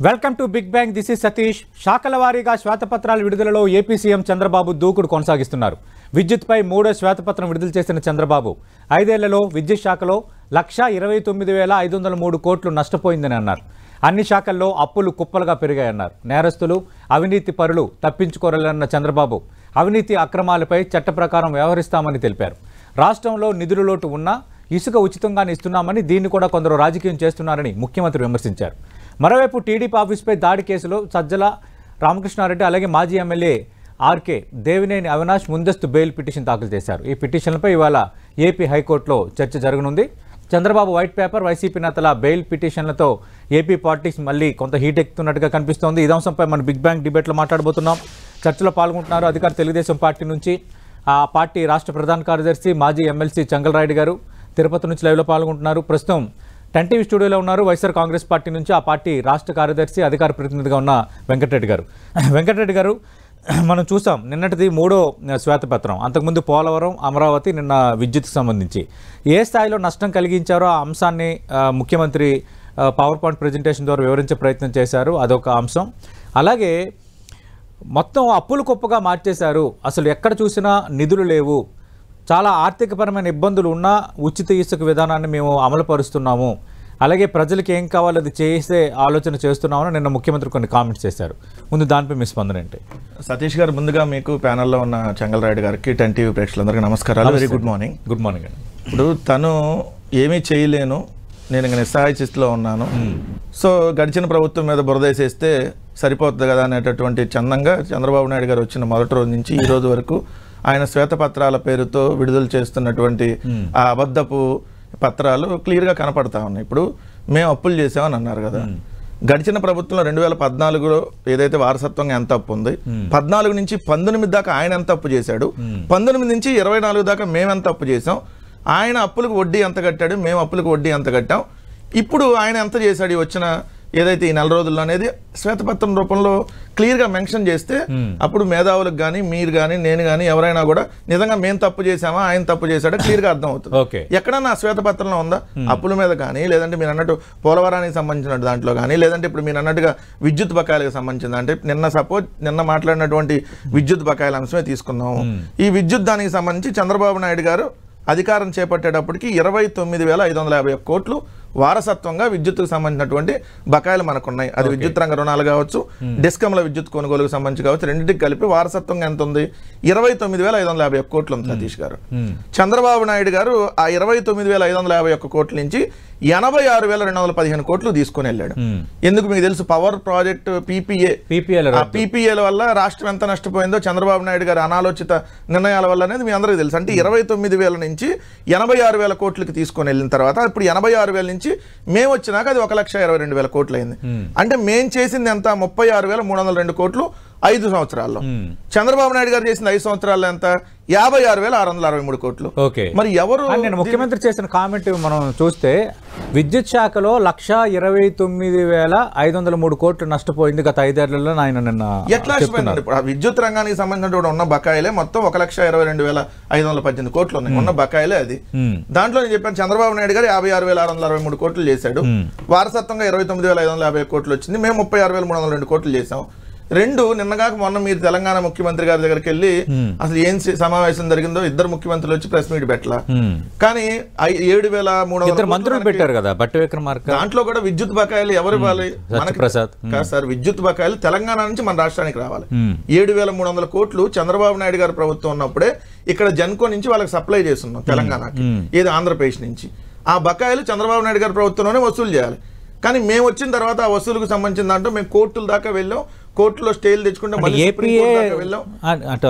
Welcome to big bang. This is Satish. శాఖల వారీగా శ్వేతపత్రాల విడుదలలో ఏపీ సీఎం చంద్రబాబు దూకుడు కొనసాగిస్తున్నారు. విద్యుత్పై మూడో శ్వేతపత్రం విడుదల చేసిన చంద్రబాబు 5 ఏళ్లలో విద్యుత్ శాఖలో 1,29,503 కోట్లు నష్టపోయిందని అన్నారు. అన్ని శాఖల్లో అప్పులు కుప్పలుగా పెరిగాయన్నారు. నేరస్తులు, అవినీతి పరులు తప్పించుకోరలన్న చంద్రబాబు అవినీతి అక్రమాలపై చట్ట ప్రకారం వ్యవహరిస్తామని తెలిపారు. రాష్ట్రంలో నిధుల లోటు ఉన్నా ఇసుక ఉచితంగానే ఇస్తున్నామని, దీన్ని కూడా కొందరు రాజకీయం చేస్తున్నారని ముఖ్యమంత్రి విమర్శించారు. మరోవైపు టీడీపీ ఆఫీసుపై దాడి కేసులో సజ్జల రామకృష్ణారెడ్డి అలాగే మాజీ ఎమ్మెల్యే ఆర్కే దేవినేని అవినాష్ ముందస్తు బెయిల్ పిటిషన్ దాఖలు చేశారు. ఈ పిటిషన్లపై ఇవాళ ఏపీ హైకోర్టులో చర్చ జరగనుంది. చంద్రబాబు వైట్ పేపర్, వైసీపీ నేతల బెయిల్ పిటిషన్లతో ఏపీ పాలిటిక్స్ మళ్ళీ కొంత హీట్ ఎక్కుతున్నట్టుగా కనిపిస్తోంది. ఈ అంశంపై మన బిగ్ బ్యాంగ్ డిబేట్లో మాట్లాడబోతున్నాం. చర్చలో పాల్గొంటున్నారు అధికార తెలుగుదేశం పార్టీ నుంచి ఆ పార్టీ రాష్ట్ర ప్రధాన కార్యదర్శి మాజీ ఎమ్మెల్సీ చంగలరాయుడు గారు తిరుపతి నుంచి లైవ్లో పాల్గొంటున్నారు. ప్రస్తుతం 10 టీవీ స్టూడియోలో ఉన్నారు వైఎస్ఆర్ కాంగ్రెస్ పార్టీ నుంచి ఆ పార్టీ రాష్ట్ర కార్యదర్శి అధికార ప్రతినిధిగా ఉన్న వెంకటరెడ్డి గారు. వెంకటరెడ్డి గారు, మనం చూసాం నిన్నటిది మూడో శ్వేతపత్రం. అంతకుముందు పోలవరం, అమరావతి, నిన్న విద్యుత్కి సంబంధించి ఏ స్థాయిలో నష్టం కలిగించారో ఆ అంశాన్ని ముఖ్యమంత్రి పవర్ పాయింట్ ప్రజెంటేషన్ ద్వారా వివరించే ప్రయత్నం చేశారు. అదొక అంశం. అలాగే మొత్తం అప్పులు కుప్పగా మార్చేశారు. అసలు ఎక్కడ చూసినా నిధులు లేవు, చాలా ఆర్థికపరమైన ఇబ్బందులు ఉన్నా ఉచిత ఇసుక విధానాన్ని మేము అమలుపరుస్తున్నాము, అలాగే ప్రజలకు ఏం కావాలో అది చేసే ఆలోచన చేస్తున్నామని నిన్న ముఖ్యమంత్రి కొన్ని కామెంట్స్ చేశారు. ముందు దానిపై మీ స్పందన ఏంటి? సతీష్ గారు, ముందుగా మీకు ప్యానల్లో ఉన్న చంగలరాయుడు గారికి, 10 టీవీ ప్రేక్షకులందరికీ నమస్కారాలు. Very good morning. Good morning అండి. ఇప్పుడు తను ఏమీ చేయలేను, నేను ఇంకా నిస్సహాయ స్థితిలో ఉన్నాను, సో గడిచిన ప్రభుత్వం మీద బురదేసేస్తే సరిపోతుంది కదా అనేటటువంటి చందంగా చంద్రబాబు నాయుడు గారు వచ్చిన మొదటి రోజు నుంచి ఈ రోజు వరకు ఆయన శ్వేతపత్రాల పేరుతో విడుదల చేస్తున్నటువంటి ఆ అబద్ధపు పత్రాలు క్లియర్గా కనపడతా ఉన్నాయి. ఇప్పుడు మేము అప్పులు చేసామని అన్నారు కదా, గడిచిన ప్రభుత్వంలో 2014లో ఏదైతే వారసత్వంగా ఎంత అప్పు ఉంది, 14 నుంచి 19 దాకా ఆయన ఎంత అప్పు చేశాడు, 19 నుంచి 24 దాకా మేము ఎంత అప్పు చేసాం, ఆయన అప్పులకు వడ్డీ ఎంత కట్టాడు, మేము అప్పులకు వడ్డీ ఎంత కట్టాం, ఇప్పుడు ఆయన ఎంత చేశాడు వచ్చిన ఏదైతే ఈ 4 రోజుల్లో అనేది శ్వేతపత్రం రూపంలో క్లియర్గా మెన్షన్ చేస్తే అప్పుడు మేధావులకు కానీ, మీరు కానీ, నేను కానీ ఎవరైనా కూడా నిజంగా మేము తప్పు చేసామా ఆయన తప్పు చేశాడో క్లియర్గా అర్థం అవుతుంది. ఎక్కడన్నా శ్వేతపత్రంలో ఉందా అప్పుల మీద కానీ, లేదంటే మీరు అన్నట్టు పోలవరానికి సంబంధించిన దాంట్లో కానీ, లేదంటే ఇప్పుడు మీరు అన్నట్టుగా విద్యుత్ బకాయిలకు సంబంధించింది, అంటే నిన్న మాట్లాడినటువంటి విద్యుత్ బకాయిల అంశమే తీసుకుందాము. ఈ విద్యుత్ దానికి సంబంధించి చంద్రబాబు నాయుడు గారు అధికారం చేపట్టేటప్పటికి 29,551 కోట్లు వారసత్వంగా విద్యుత్తుకు సంబంధించినటువంటి బకాయిలు మనకున్నాయి. అది విద్యుత్ రంగ రుణాలు కావచ్చు, డిస్కంల విద్యుత్ కొనుగోలుకు సంబంధించి కావచ్చు, రెండింటికి కలిపి వారసత్వంగా ఎంత ఉంది? 29,551 కోట్లు ఉంది సతీష్ గారు. చంద్రబాబు నాయుడు గారు ఆ 29,551 కోట్ల నుంచి 86,215 కోట్లు తీసుకుని వెళ్ళాడు. ఎందుకు మీకు తెలుసు? పవర్ ప్రాజెక్ట్ పీపీఏల వల్ల రాష్ట్రం ఎంత నష్టపోయిందో చంద్రబాబు నాయుడు గారి అనాలోచిత నిర్ణయాల వల్ల అనేది మీ అందరికీ తెలుసు. అంటే 29,000 నుంచి 86,000 కోట్లకి తీసుకొని వెళ్ళిన తర్వాత ఇప్పుడు 86,000 నుంచి మేము వచ్చినాక అది 1,22,000 కోట్లు అయింది. అంటే మేము చేసింది ఎంత? 36,302 కోట్లు 5 సంవత్సరాల్లో. చంద్రబాబు నాయుడు గారు చేసింది 5 సంవత్సరాల్లో ఎంత? 56,663 కోట్లు. మరి ఎవరు? నేను ముఖ్యమంత్రి చేసిన కామెంట్ మనం చూస్తే విద్యుత్ శాఖలో 1,29,503 కోట్లు నష్టపోయింది గత 5 ఏళ్లలో. ఆయన నిన్న ఎట్లా ఇప్పుడు విద్యుత్ రంగానికి సంబంధించిన ఉన్న బకాయిలే మొత్తం 1,22,518 కోట్లు ఉన్నాయి. ఉన్న బకాయిలే అది. దాంట్లో నేను చెప్పాను చంద్రబాబు నాయుడు గారు 56,663 కోట్లు చేశాడు. వారసత్వంగా 29,550 కోట్లు వచ్చింది. మేము 36,302 కోట్లు చేసాం. నిన్నగాక మొన్న మీరు తెలంగాణ ముఖ్యమంత్రి గారి దగ్గరికి వెళ్ళి అసలు ఏం సమావేశం జరిగిందో ఇద్దరు ముఖ్యమంత్రులు వచ్చి ప్రెస్ మీట్ పెట్టలా. కానీ 7,300 మంత్రులు పెట్టారు కదా బట్టి విక్రమార్క. దాంట్లో కూడా విద్యుత్ బకాయిలు ఎవరు ఇవ్వాలి? కాదు సార్, విద్యుత్ బకాయిలు తెలంగాణ నుంచి మన రాష్ట్రానికి రావాలి. 7,300 కోట్లు చంద్రబాబు నాయుడు గారి ప్రభుత్వం ఉన్నప్పుడే ఇక్కడ జెన్కో నుంచి వాళ్ళకి సప్లై చేస్తున్నాం తెలంగాణకి, ఏది ఆంధ్రప్రదేశ్ నుంచి. ఆ బకాయిలు చంద్రబాబు నాయుడు గారి ప్రభుత్వంలోనే వసూలు చేయాలి. కానీ మేము వచ్చిన తర్వాత ఆ వసూలుకు సంబంధించిన దాంట్లో మేము కోర్టుల దాకా వెళ్ళాం, కోర్టులో స్టేలు తెచ్చుకుంటే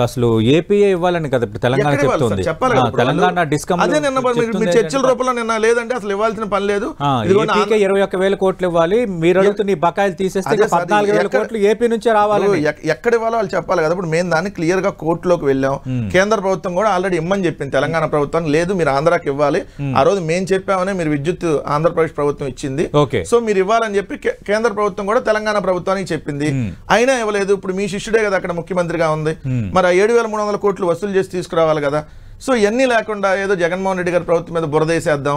అసలు ఏపీఏ ఇవ్వాలని కదా తెలంగాణ చెప్తుంది. తెలంగాణ డిస్కమ్ అదే నిన్న చర్చల రూపంలో నిన్న లేదంటే అసలు ఇవ్వాల్సిన పని లేదు. 21,000 కోట్లు ఇవ్వాలి, మీరు అడుగుతున్న బకాయిలు తీసేస్తే 14,000 కోట్లు ఏపీ నుంచే రావాలి. ఎక్కడ ఇవ్వాలో వాళ్ళు చెప్పాలి కదా. ఇప్పుడు మేము దాన్ని క్లియర్ గా కోర్టులోకి వెళ్ళాం. కేంద్ర ప్రభుత్వం కూడా ఆల్రెడీ ఇమ్మని చెప్పింది తెలంగాణ ప్రభుత్వం, లేదు మీరు ఆంధ్రాకి ఇవ్వాలి. ఆ రోజు మేము చెప్పామనే మీరు విద్యుత్ ఆంధ్రప్రదేశ్ ప్రభుత్వం ఇచ్చింది, సో మీరు ఇవ్వాలని చెప్పి కేంద్ర ప్రభుత్వం కూడా తెలంగాణ ప్రభుత్వానికి చెప్పింది. అయినా ఇవ్వలేదు. ఇప్పుడు మీ శిష్యుడే కదా అక్కడ ముఖ్యమంత్రిగా ఉంది, మరి 7,300 కోట్లు వసూలు చేసి తీసుకురావాలి కదా. సో ఇవన్నీ లేకుండా ఏదో జగన్మోహన్ రెడ్డి గారి ప్రభుత్వం మీద బురదేసేద్దాం,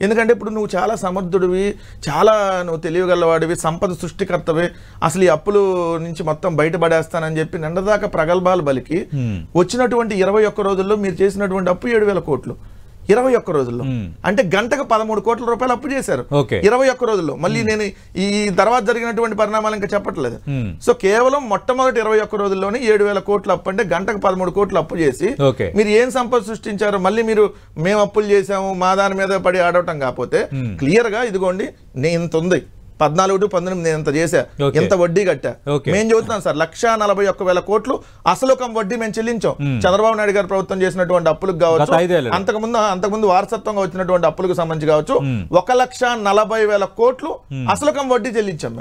ఎందుకంటే ఇప్పుడు నువ్వు చాలా సమర్థుడివి, చాలా నువ్వు తెలియగలవాడివి, సంపద సృష్టికర్తవి, అసలు ఈ అప్పులు నుంచి మొత్తం బయటపడేస్తానని చెప్పి నిండదాకా ప్రగల్భాలు బలికి వచ్చినటువంటి 21 రోజుల్లో మీరు చేసినటువంటి అప్పు 7,000 కోట్లు. 21 రోజుల్లో అంటే గంటకు 13 కోట్ల రూపాయలు అప్పు చేశారు 21 రోజుల్లో. మళ్ళీ నేను ఈ తర్వాత జరిగినటువంటి పరిణామాలు ఇంకా చెప్పట్లేదు. సో కేవలం మొట్టమొదటి 21 రోజుల్లోనే 7,000 కోట్ల అప్పు, అంటే గంటకు 13 కోట్లు అప్పు చేసి మీరు ఏం సంపద సృష్టించారు? మళ్ళీ మీరు మేము అప్పులు చేసాము మా దాని మీద పడి ఆడవటం కాకపోతే క్లియర్ గా ఇదిగోండి నేను ఇంత ఉంది 14 to 19 నేను ఇంత చేశా, ఎంత వడ్డీ కట్టా. మేము చెబుతున్నాం సార్ 1,41,000 కోట్లు అసలు వడ్డీ మేము చెల్లించాం. చంద్రబాబు నాయుడు గారు ప్రభుత్వం చేసినటువంటి అప్పులకు కావచ్చు, అంతకుముందు వారసత్వంగా వచ్చినటువంటి అప్పులకు సంబంధించి కావచ్చు, 1,40,000 కోట్లు అసలు వడ్డీ చెల్లించాం.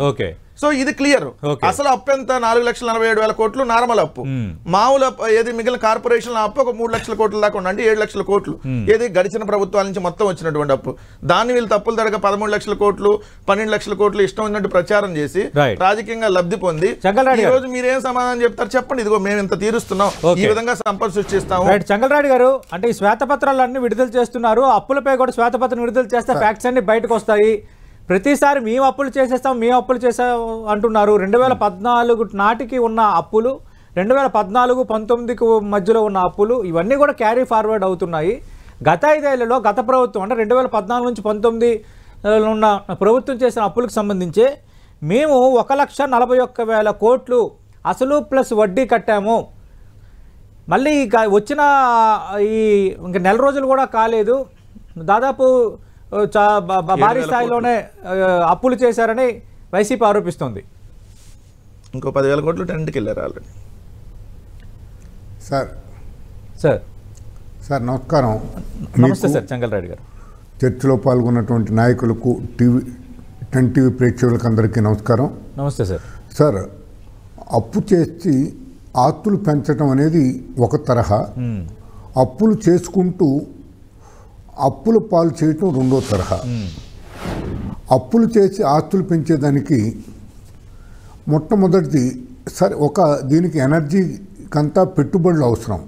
సో ఇది క్లియర్. అసలు అప్పు ఎంత? 4,47,000 కోట్లు నార్మల్ అప్పు. మామూలు ఏది మిగిలిన కార్పొరేషన్ అప్పు ఒక 3 లక్షల కోట్ల దాకా ఉండి, అంటే 7 లక్షల కోట్లు ఏది గడిచిన ప్రభుత్వాల నుంచి మొత్తం వచ్చినటువంటి అప్పు. దాన్ని వీళ్ళు తప్పులు తడక 13 లక్షల కోట్లు 12 లక్షల కోట్లు ఇష్టం ఉన్నట్టు ప్రచారం చేసి రాజకీయంగా లబ్ధి పొంది ఈ రోజు మీరేం సమాధానం చెప్తారు చెప్పండి? ఇదిగో మేము ఇంత తీరుస్తున్నాం, ఈ విధంగా సంపద సృష్టిస్తాము. చంగలరాయుడు గారు, అంటే ఈ శ్వేతపత్రాలు అన్ని విడుదల చేస్తున్నారు, అప్పులపై కూడా శ్వేతపత్రం విడుదల చేస్తే ఫ్యాక్ట్స్ అన్ని బయటకు వస్తాయి. ప్రతిసారి మేము అప్పులు చేసేస్తాం అంటున్నారు. 2014 నాటికి ఉన్న అప్పులు, 2014-19 మధ్యలో ఉన్న అప్పులు, ఇవన్నీ కూడా క్యారీ ఫార్వర్డ్ అవుతున్నాయి. గత 5 ఏళ్లలో గత ప్రభుత్వం అంటే 2014 నుంచి 19 ఉన్న ప్రభుత్వం చేసిన అప్పులకు సంబంధించి మేము 1,41,000 కోట్లు అసలు ప్లస్ వడ్డీ కట్టాము. మళ్ళీ వచ్చిన ఈ ఇంక నెల రోజులు కూడా కాలేదు, దాదాపు భారీ స్థాయిలోనే అప్పులు చేశారని వైసీపీ ఆరోపిస్తోంది. ఇంకో 10,000 కోట్లు టెంట్కి వెళ్ళారు ఆల్రెడీ. సార్ నమస్కారం. నమస్తే సార్ చంగలరాయుడు గారు. చర్చలో పాల్గొన్నటువంటి నాయకులకు, టెన్ టీవీ ప్రేక్షకులకు అందరికీ నమస్కారం. నమస్తే సార్. సార్, అప్పు చేసి ఆస్తులు పెంచడం అనేది ఒక తరహా, అప్పులు చేసుకుంటూ అప్పుల పాలు చేయటం రెండో తరహా. అప్పులు చేసి ఆస్తులు పెంచేదానికి మొట్టమొదటిది సరే దీనికి ఎనర్జీకంతా పెట్టుబడులు అవసరం.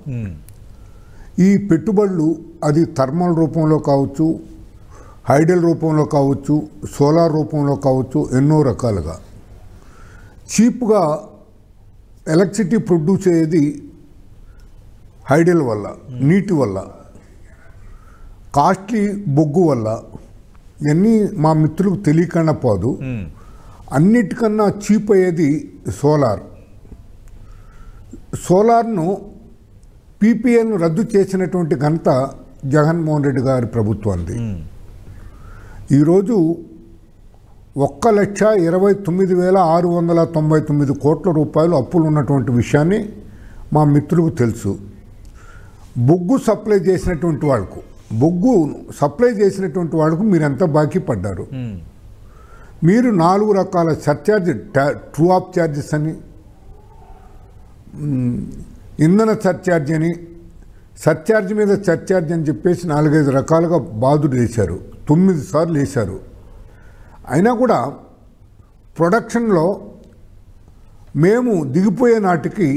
ఈ పెట్టుబడులు అది థర్మల్ రూపంలో కావచ్చు, హైడల్ రూపంలో కావచ్చు, సోలార్ రూపంలో కావచ్చు, ఎన్నో రకాలుగా చీప్గా ఎలక్ట్రిసిటీ ప్రొడ్యూస్ అయ్యేది హైడల్ వల్ల, నీటి వల్ల, కాస్ట్లీ బొగ్గు వల్ల. ఇవన్నీ మా మిత్రులకు తెలియకుండా పోదు. అన్నిటికన్నా చీప్ అయ్యేది సోలార్ను పీపీఎల్ను రద్దు చేసినటువంటి ఘనత జగన్మోహన్ రెడ్డి గారి ప్రభుత్వానికి. ఈరోజు 1,29,699 కోట్ల రూపాయలు అప్పులు ఉన్నటువంటి విషయాన్ని మా మిత్రులకు తెలుసు. బొగ్గు సప్లై చేసినటువంటి వాళ్ళకు మీరు ఎంత బాకీ పడ్డారు? మీరు 4 రకాల సర్ఛార్జ్, ట్రూ ఆఫ్ ఛార్జెస్ అని, ఇంధన సర్ఛార్జ్ అని, సర్ఛార్జ్ మీద సర్ఛార్జ్ అని చెప్పేసి 4-5 రకాలుగా బాధుడు వేశారు. 9 సార్లు వేశారు. అయినా కూడా ప్రొడక్షన్లో మేము దిగిపోయే నాటికి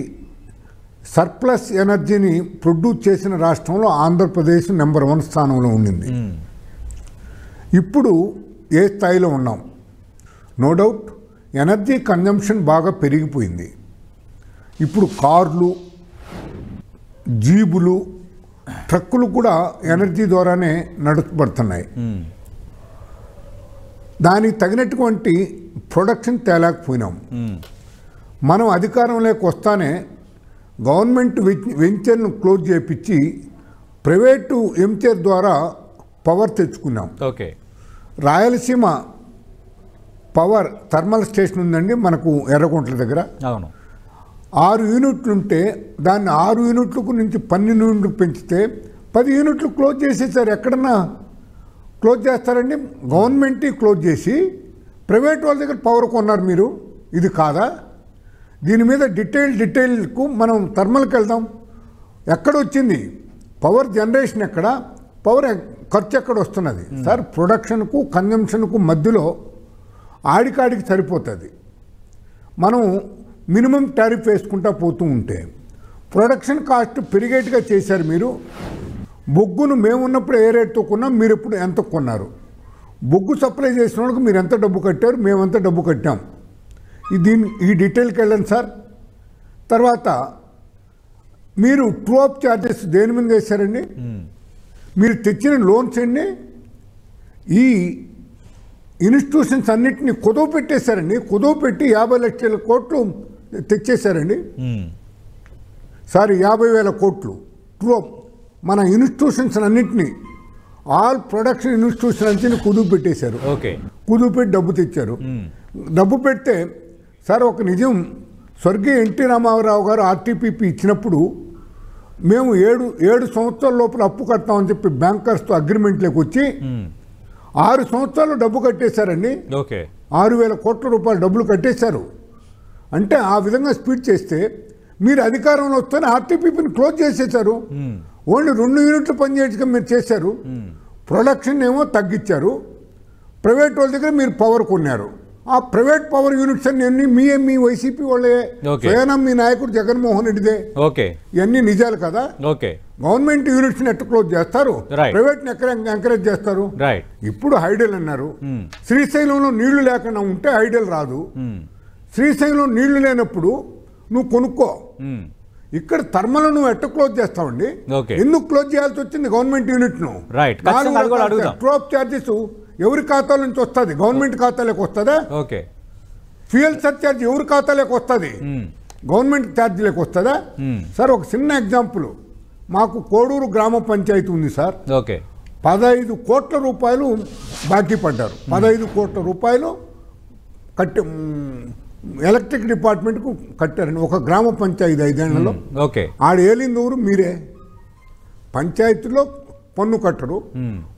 సర్ప్లస్ ఎనర్జీని ప్రొడ్యూస్ చేసిన రాష్ట్రంలో ఆంధ్రప్రదేశ్ నెంబర్ 1 స్థానంలో ఉండింది. ఇప్పుడు ఏ స్థాయిలో ఉన్నాం? నో డౌట్ ఎనర్జీ కన్జంప్షన్ బాగా పెరిగిపోయింది. ఇప్పుడు కార్లు, జీబులు, ట్రక్కులు కూడా ఎనర్జీ ద్వారానే నడుపబడుతున్నాయి. దానికి తగినటువంటి ప్రొడక్షన్ తేలేకపోయినాం. మనం అధికారంలోకి వస్తానే గవర్నమెంట్ వెంచర్ను క్లోజ్ చేయించి ప్రైవేటు ఎంచర్ ద్వారా పవర్ తెచ్చుకున్నాం. రాయలసీమ పవర్ థర్మల్ స్టేషన్ ఉందండి మనకు ఎర్రగుంట్ల దగ్గర. 6 యూనిట్లు ఉంటే దాన్ని 6 యూనిట్లకు నుంచి 12 యూనిట్లు పెంచితే 10 యూనిట్లు క్లోజ్ చేసేసారు. ఎక్కడన్నా క్లోజ్ చేస్తారండి? గవర్నమెంట్ క్లోజ్ చేసి ప్రైవేట్ వాళ్ళ దగ్గర పవర్ కొన్నారు మీరు. ఇది కాదా? దీని మీద డీటెయిల్కు మనం థర్మల్కి వెళ్దాం. ఎక్కడొచ్చింది పవర్ జనరేషన్? ఎక్కడ పవర్ ఖర్చు ఎక్కడ వస్తున్నది? సార్, ప్రొడక్షన్కు కన్జంప్షన్కు మధ్యలో ఆడికాడికి సరిపోతుంది. మనం మినిమం టారిఫ్ వేసుకుంటా పోతూ ఉంటే ప్రొడక్షన్ కాస్ట్ పెరిగేట్టుగా చేశారు మీరు. బొగ్గును మేము ఉన్నప్పుడు ఏ రేట్తో కొన్నాం, మీరు ఎప్పుడు ఎంత కొన్నారు, బొగ్గు సప్లై చేసిన వాళ్ళకి మీరు ఎంత డబ్బు కట్టారు, మేము ఎంత డబ్బు కట్టాం, ఈ డీటెయిల్కి వెళ్ళండి సార్. తర్వాత మీరు ట్రూ అప్ ఛార్జెస్ దేని మీద వేశారండి, మీరు తెచ్చిన లోన్స్ అండి ఈ ఇన్స్టిట్యూషన్స్ అన్నింటినీ కుదవ పెట్టేశారండి, కుదవ పెట్టి 50 లక్షల కోట్లు తెచ్చేశారండి సారీ 50,000 కోట్లు ట్రూ అప్ మన ఇన్స్టిట్యూషన్స్ అన్నింటినీ ఆల్ ప్రొడక్షన్ ఇన్స్టిట్యూషన్ అన్నింటినీ కుదువు పెట్టేశారు. కుదువు పెట్టి డబ్బు తెచ్చారు. డబ్బు పెడితే సార్ ఒక నిజం, స్వర్గీయ ఎన్టీ రామారావు గారు ఆర్టీపీపీ ఇచ్చినప్పుడు మేము 7 సంవత్సరాల లోపల అప్పు కడతామని చెప్పి బ్యాంకర్స్తో అగ్రిమెంట్లోకి వచ్చి 6 సంవత్సరాలు డబ్బు కట్టేశారండి. 6,000 కోట్ల రూపాయలు డబ్బులు కట్టేశారు. అంటే ఆ విధంగా స్పీడ్ చేస్తే మీరు అధికారంలో వస్తేనే ఆర్టీపీపీని క్లోజ్ చేసేశారు. ఓన్లీ 2 యూనిట్లు పనిచేయగా మీరు చేశారు. ప్రొడక్షన్ ఏమో తగ్గించారు. ప్రైవేట్ వాళ్ళ దగ్గర మీరు పవర్ కొన్నారు. ఆ ప్రైవేట్ పవర్ యూనిట్స్ అన్ని మీ వైసీపీ వాళ్ళే, స్వయానా మీ నాయకుడు జగన్మోహన్ రెడ్డిదే. ఇవన్నీ నిజాలు కదా. గవర్నమెంట్ యూనిట్స్ ని ఎట్లా క్లోజ్ చేస్తారు, ప్రైవేట్ ని ఎక్కడ ఎంకరేజ్ చేస్తారు. ఇప్పుడు హైడల్ అన్నారు. శ్రీశైలంలో నీళ్లు లేకుండా ఉంటే హైడల్ రాదు. శ్రీశైలంలో నీళ్లు లేనప్పుడు నువ్వు కొనుక్కో. ఇక్కడ థర్మల్ నువ్వు ఎట్లా క్లోజ్ చేస్తావండి, ఎందుకు క్లోజ్ చేయాల్సి వచ్చింది గవర్నమెంట్ యూనిట్ ను? ట్రోప్ చార్జెస్ ఎవరి ఖాతాల నుంచి వస్తుంది, గవర్నమెంట్ ఖాతాలోకి వస్తుందా? ఫ్యూయల్ సర్చార్జ్ ఎవరి ఖాతాలోకి వస్తుంది, గవర్నమెంట్ ఛార్జీలోకి వస్తుందా? సార్ ఒక చిన్న ఎగ్జాంపుల్, మాకు కోడూరు గ్రామ పంచాయతీ ఉంది సార్. 15 కోట్ల రూపాయలు బాకీ పడ్డారు. 15 కోట్ల రూపాయలు కట్టి ఎలక్ట్రిక్ డిపార్ట్మెంట్కు కట్టారండి. ఒక గ్రామ పంచాయతీ 5 ఏళ్లలో. ఆడ ఏలింది ఊరు మీరే. పంచాయతీలో పన్ను కట్టరు,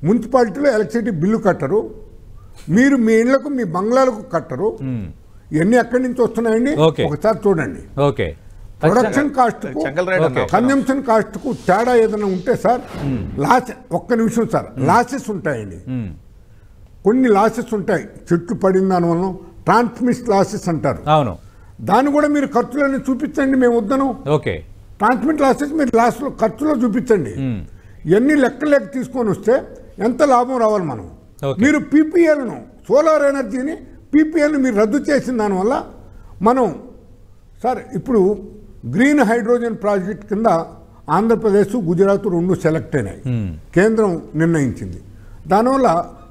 మున్సిపాలిటీలో ఎలక్ట్రిసిటీ బిల్లు కట్టరు, మీరు మీ ఇళ్లకు మీ బంగ్లాలకు కట్టరు. ఇవన్నీ ఎక్కడి నుంచి వస్తున్నాయండి ఒకసారి చూడండి. ప్రొడక్షన్ కాస్ట్ కన్జంప్షన్ కాస్ట్ కు తేడా ఏదైనా ఉంటే సార్ లాస్, ఒక్క నిమిషం సార్, లాసెస్ ఉంటాయండి. కొన్ని లాసెస్ ఉంటాయి, చెట్లు పడిన దానివల్ల ట్రాన్స్మిట్ లాసెస్ అంటారు. దాన్ని కూడా మీరు ఖర్చులన్నీ చూపించండి, మేము వద్దను. ట్రాన్స్మిట్ లాసెస్ మీరు లాస్లో ఖర్చులో చూపించండి. ఇవన్నీ లెక్క తీసుకొని వస్తే ఎంత లాభం రావాలి మనం. మీరు పీపీఎల్ను, సోలార్ ఎనర్జీని పీపీఎల్ని మీరు రద్దు చేసిన దానివల్ల మనం సార్ ఇప్పుడు గ్రీన్ హైడ్రోజన్ ప్రాజెక్ట్ కింద ఆంధ్రప్రదేశ్, గుజరాత్ 2 సెలెక్ట్ అయినాయి. కేంద్రం నిర్ణయించింది. దానివల్ల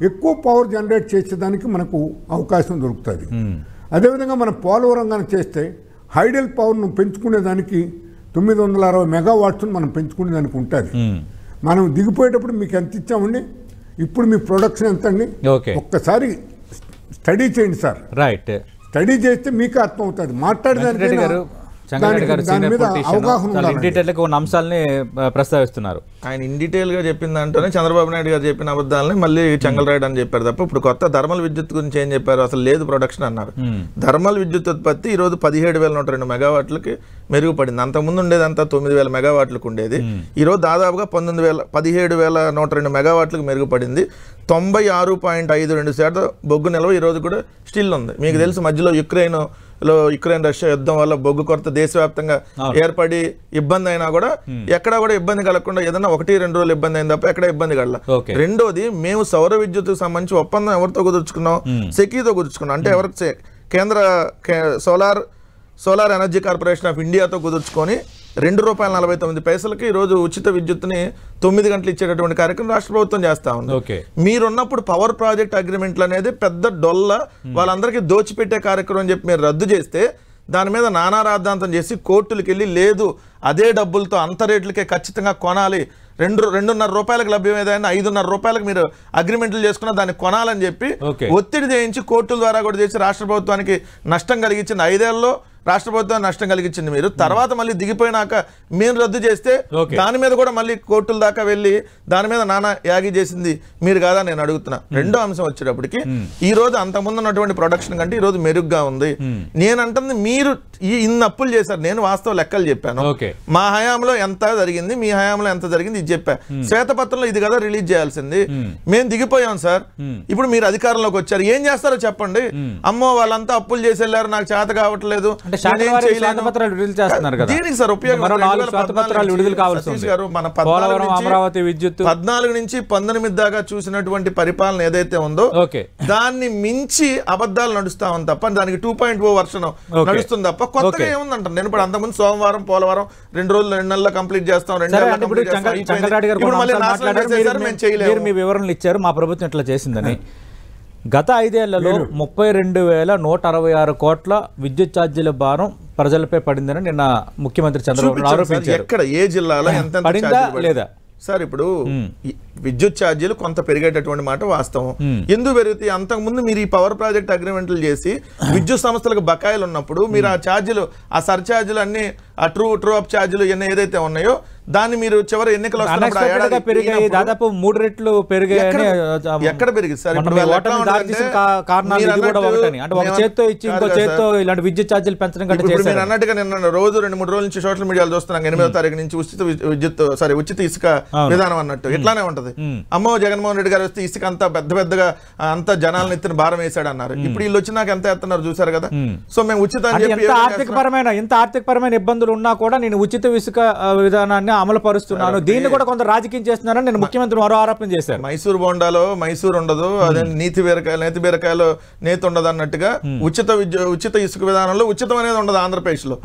ఎక్కువ పవర్ జనరేట్ చేసేదానికి మనకు అవకాశం దొరుకుతుంది. అదేవిధంగా మనం పోలవరం కానీ చేస్తే హైడల్ పవర్ను పెంచుకునేదానికి 960 మెగావాట్స్ను మనం పెంచుకునేదానికి ఉంటుంది. మనం దిగిపోయేటప్పుడు మీకు ఎంత ఇచ్చామండి, ఇప్పుడు మీ ప్రొడక్షన్ ఎంత అండి ఒక్కసారి స్టడీ చేయండి సార్. స్టడీ చేస్తే మీకు అర్థం అవుతుంది. మాట్లాడేదానికి అంశాలని ప్రస్తావిస్తున్నారు. ఆయన ఇన్ డీటెయిల్ గా చెప్పిన దాంట్లోనే చంద్రబాబు నాయుడు గారు చెప్పిన అబద్ధాలని మళ్ళీ చెంగల్రాయుడు అని చెప్పారు తప్ప ఇప్పుడు కొత్త థర్మల్ విద్యుత్ గురించి ఏం చెప్పారు, అసలు లేదు ప్రొడక్షన్ అన్నారు. థర్మల్ విద్యుత్ ఉత్పత్తి ఈ రోజు 17,102 మెగావాట్లకి మెరుగుపడింది. అంతకుముందు ఉండేదంతా 9,000 మెగావాట్లకు ఉండేది. ఈ రోజు దాదాపుగా 17,102 మెగావాట్లకు మెరుగుపడింది. 96.52% బొగ్గు నిల్వ ఈ రోజు కూడా స్టిల్ ఉంది. మీకు తెలుసు మధ్యలో యుక్రెయిన్ రష్యా యుద్ధం వల్ల బొగ్గు కొరత దేశవ్యాప్తంగా ఏర్పడి ఇబ్బంది అయినా కూడా ఎక్కడా కూడా ఇబ్బంది కలగకుండా ఏదైనా 1-2 రోజులు ఇబ్బంది అయింది తప్ప ఎక్కడ ఇబ్బంది కల. రెండోది, మేము సౌర విద్యుత్ సంబంధించి ఒప్పందం ఎవరితో కుదుర్చుకున్నాం, సెకీతో కుదుర్చుకున్నాం. అంటే ఎవరికి కేంద్ర సోలార్ ఎనర్జీ కార్పొరేషన్ ఆఫ్ ఇండియాతో కుదుర్చుకొని ₹2.49 ఈరోజు ఉచిత విద్యుత్తుని 9 గంటలు ఇచ్చేటటువంటి కార్యక్రమం రాష్ట్ర ప్రభుత్వం చేస్తా ఉంది. మీరున్నప్పుడు పవర్ ప్రాజెక్ట్ అగ్రిమెంట్లు అనేది పెద్ద డొల్ల, వాళ్ళందరికీ దోచిపెట్టే కార్యక్రమం అని చెప్పి మీరు రద్దు చేస్తే దాని మీద నానా రాద్ధాంతం చేసి కోర్టులకు వెళ్ళి లేదు అదే డబ్బులతో అంత రేట్లకే ఖచ్చితంగా కొనాలి, ₹2.5 లభ్యమేదైనా ₹5.5 మీరు అగ్రిమెంట్లు చేసుకున్న దాన్ని కొనాలని చెప్పి ఒత్తిడి చేయించి కోర్టుల ద్వారా కూడా చేసి రాష్ట్ర ప్రభుత్వానికి నష్టం కలిగించింది. 5 ఏళ్లలో రాష్ట్ర ప్రభుత్వం నష్టం కలిగించింది మీరు. తర్వాత మళ్ళీ దిగిపోయినాక మేము రద్దు చేస్తే దాని మీద కూడా మళ్ళీ కోర్టుల దాకా వెళ్ళి దాని మీద నానా యాగి చేసింది మీరు కాదా నేను అడుగుతున్నా. రెండో అంశం వచ్చేటప్పటికి ఈ రోజు అంతకుముందు ఉన్నటువంటి ప్రొడక్షన్ కంటే ఈ రోజు మెరుగ్గా ఉంది. నేనంటుంది మీరు ఇన్ని అప్పులు చేశారు, నేను వాస్తవ లెక్కలు చెప్పాను. మా హయాంలో ఎంత జరిగింది, మీ హయాంలో ఎంత జరిగింది ఇది చెప్పా. శ్వేతపత్రంలో ఇది కదా రిలీజ్ చేయాల్సింది. మేము దిగిపోయాం సార్, ఇప్పుడు మీరు అధికారంలోకి వచ్చారు, ఏం చేస్తారో చెప్పండి. అమ్మో వాళ్ళంతా అప్పులు చేసి వెళ్ళారు, నాకు చేత కావట్లేదు, అంటే శాఖల వారీగా శ్వేతపత్రాలు విడుదల చేస్తున్నారు కదా. దీనికి సార్ ఉపయోగం మరో 4 శ్వేతపత్రాలు విడుదల కావాల్సి ఉంది. మన పోలవరం, అమరావతి విద్యుత్ 14 నుంచి 19 దాకా చూసినటువంటి పరిపాలన ఏదైతే ఉందో దాన్ని మించి అబద్ధాలు నడుస్తామని తప్ప దానికి 2.0 వర్షన్ నడుస్తుంది తప్ప కొత్తగా ఏముందంటారు. నేను ఇప్పుడు అంతకుముందు సోమవారం పోలవరం 2 రోజులు 2 నెలల్లో కంప్లీట్ చేస్తాం, 2 నెలల్లో కంప్లీట్ చేస్తాం. మీరు మీ వివరణలు ఇచ్చారు, మా ప్రభుత్వం ఇట్లా చేసిందని. గత 5 ఏళ్లలో 32,166 కోట్ల విద్యుత్ ఛార్జీల భారం ప్రజలపై పడిందని నిన్న ముఖ్యమంత్రి చంద్రబాబు ఆరోపించారు. ఎక్కడ ఏ జిల్లాలో ఎంత పడిందా లేదా సార్? ఇప్పుడు విద్యుత్ ఛార్జీలు కొంత పెరిగేటటువంటి మాట వాస్తవం. ఎందుకు పెరుగుతాయి? అంతకుముందు మీరు ఈ పవర్ ప్రాజెక్ట్ అగ్రిమెంట్లు చేసి విద్యుత్ సంస్థలకు బకాయిలు ఉన్నప్పుడు మీరు ఆ ఛార్జీలు, ఆ సర్ఛార్జీలు అన్ని, ఆ ట్రూ అప్ ఛార్జీలు ఇవన్నీ ఏదైతే ఉన్నాయో దాన్ని మీరు చివరి ఎన్నికలు పెరిగాయి, దాదాపు 3 రెట్లు పెరిగాయి. ఎక్కడ పెరిగింది సార్? ఒక చేత్తో ఇచ్చి ఇంకో చేత్తో ఇలాంటి విద్యుత్ ఛార్జీలు పెంచడం మీరు అన్నట్టుగా నిన్న రోజు 2-3 రోజుల నుంచి సోషల్ మీడియాలో చూస్తున్నాం. 8వ తారీఖు నుంచి ఉచిత ఇసుక విధానం అన్నట్టు ఇట్లానే ఉంటది. అమ్మో జగన్మోహన్ రెడ్డి గారు వస్తే ఇసుక అంతా పెద్దగా అంత జనాలను ఎత్తిన భారం వేసాడు అన్నారు. ఇప్పుడు వీళ్ళు వచ్చినాక ఎంత ఎత్తున్నారు చూసారు కదా. సో మేము ఉచిత ఇంత ఆర్థికపరమైన ఇబ్బందులు ఉన్నా కూడా నేను ఉచిత ఇసుక విధానాన్ని అమలు పరుస్తున్నాను, దీన్ని కూడా కొంత రాజకీయం చేస్తున్నారని నేను ముఖ్యమంత్రి మరో ఆరోపణ చేశారు. మైసూర్ బోండాలో మైసూర్ ఉండదు, అదే నేతి బీరకాయలో నేతి ఉండదు అన్నట్టుగా ఉచిత ఇసుక విధానంలో ఉచితం అనేది ఉండదు ఆంధ్రప్రదేశ్ లో.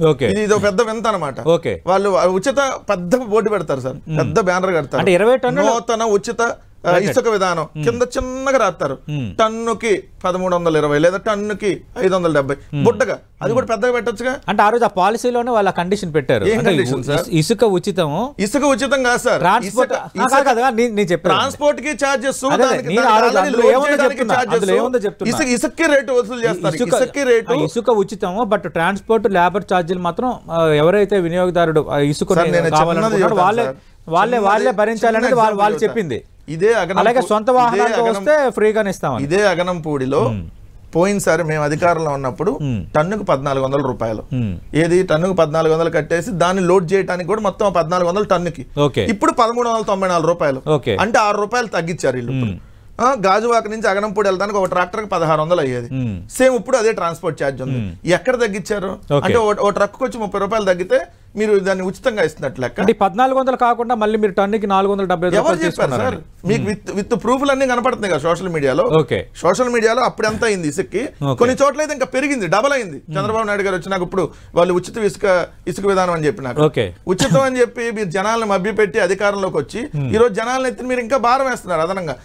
ఇది పెద్ద వింత అనమాట. వాళ్ళు ఉచిత పెద్ద బోర్డు పెడతారు సార్, పెద్ద బ్యానర్ కడతారు, 20 టన్నుల నూతన ఉచిత ఇసుక విధానం కింద చిన్నగా రాస్తారు. టన్నుకి 1320 లేదా టన్నుకి 570 బుట్టగా, అది కూడా పెద్దగా పెట్టొచ్చుగా. అంటే ఆ రోజు ఆ పాలసీలోనే వాళ్ళ కండిషన్ పెట్టారు, ఇసుక ఉచితం. ఇసుక ఉచితం కాదు సార్, ట్రాన్స్పోర్ట్ కి చార్జెస్, ఇసుక రేటు వసూలు చేస్తారు. ఇసుక ఉచితం, బట్ ట్రాన్స్పోర్ట్ లేబర్ ఛార్జీలు మాత్రం ఎవరైతే వినియోగదారుడు ఇసుక వాళ్ళే భరించాలనేది వాళ్ళు చెప్పింది. అలాగే సొంత వాహనాలతో వస్తే ఫ్రీగానే ఇస్తాం. ఇదే అగనంపూడిలో పోయినసారి మేము అధికారంలో ఉన్నప్పుడు టన్నుకు 1400 రూపాయలు, ఏది టన్నుకు 1400 కట్టేసి దాన్ని లోడ్ చేయడానికి కూడా మొత్తం 1400 టన్నుకి. ఇప్పుడు 1394 రూపాయలు, అంటే 6 రూపాయలు తగ్గించారు వీళ్ళు. గాజువాక నుంచి అగనంపూడి వెళ్ళడానికి ఒక ట్రాక్టర్ 1600 అయ్యేది. సేమ్ ఇప్పుడు అదే ట్రాన్స్పోర్ట్ ఛార్జ్ ఉంది. ఎక్కడ తగ్గించారు అంటే ఓ ట్రక్ వచ్చి 30 రూపాయలు తగ్గితే మీరు దాన్ని ఉచితంగా ఇస్తున్నట్లు లెక్క. 1400 కాకుండా మళ్ళీ మీరు టన్నుకి 470 ఎవరు చెప్పారు సార్? మీకు విత్ ప్రూఫ్లు అన్ని కనపడుతున్నాయి కదా సోషల్ మీడియాలో. సోషల్ మీడియాలో అప్పుడు ఎంత అయింది ఇసుక్కి, కొన్ని చోట్ల అయితే ఇంకా పెరిగింది, డబల్ అయింది. చంద్రబాబు నాయుడు గారు వచ్చినాక ఇప్పుడు వాళ్ళు ఉచిత ఇసుక విధానం అని చెప్పినాక, ఉచితం అని చెప్పి మీరు జనాలను మభ్యపెట్టి అధికారంలోకి వచ్చి ఈ రోజు జనాలను ఎత్తి మీరు ఇంకా భారం వేస్తున్నారు అదనంగా.